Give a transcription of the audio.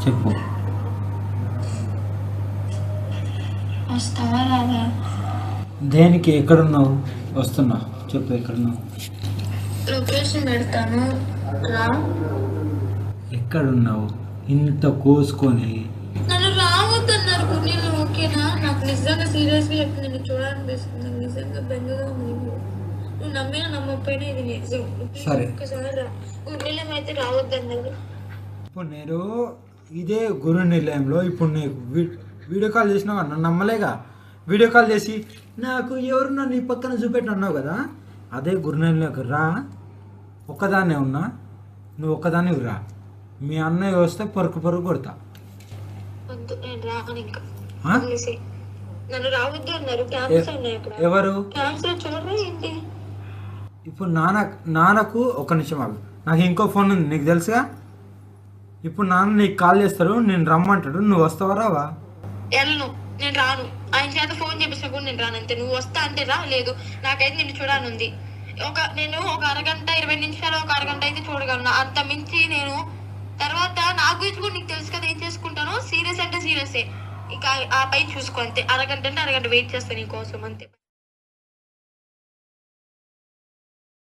చెప్పు. వస్తావా రాదా? దేనికి? ఎక్కడున్నావు? వస్తున్నా. చెప్పు ఎక్కడున్నావు? లొకేషన్ పెడతాను రా. ఎక్కడున్నావు? ఇంత కోసుకొని నన్ను రావద్దన్నారు. నేను ఓకేనా? నాకు నిజంగా సీరియస్గా చెప్పి నేను చూడాలనిపిస్తుంది. నాకు నిజంగా బెంగగా ఉంది. నువ్వు నమ్మినా నమ్మకపోయినా ఇది నిజం. సరే. ఒక్కసారి రా. గుండెలం అయితే రావద్దన్నారు. ఇప్పుడు నేను ఇదే గురు నిలయంలో ఇప్పుడు నీకు వీడియో కాల్ చేసినావు కదా, నన్ను నమ్మలేగా. వీడియో కాల్ చేసి నాకు ఎవరున్నా నీ పక్కన చూపెట్టి అన్నావు కదా, అదే గురు నిలయంలోకి రా. ఒక్కదాన్నే ఉన్నా, నువ్వు ఒక్కదాన్ని రా. మీ అన్నయ్య వస్తే పొరుకు కొడతా. వద్దు, నేను రాను ఇంకా. నన్ను రావద్దు అన్నారు. క్యాన్సర్ ఉన్నాయి అక్కడ. ఎవరు? క్యాన్సర్ చూడరా ఏంటి? ఇప్పుడు నాన్నకు ఒక నిమిషం ఆగు. నాకు ఇంకో ఫోన్ ఉంది, నీకు తెలుసుగా. ఇప్పుడు నాన్న నీకు కాల్ చేస్తారు, నేను రమ్మంటాడు, నువ్వు వస్తావా రావా? వెళ్ళను, నేను రాను. ఆయన చేత ఫోన్ చేపిస్తా కూడా నేను రాను. అంతే. నువ్వు వస్తా అంటే రా, లేదు నాకైతే నిన్ను చూడాలనుంది. నేను ఒక అరగంట 20 నిమిషాలు, ఒక అరగంట అయితే చూడగలను. అంత మించి నేను తర్వాత నా గురించి కూడా నీకు తెలుసు కదా ఏం చేసుకుంటానో. సీరియస్ అంటే సీరియసే. ఇక ఆ పై చూసుకో అంతే. అరగంట అంటే అరగంట వెయిట్ చేస్తాను నీ కోసం అంతే.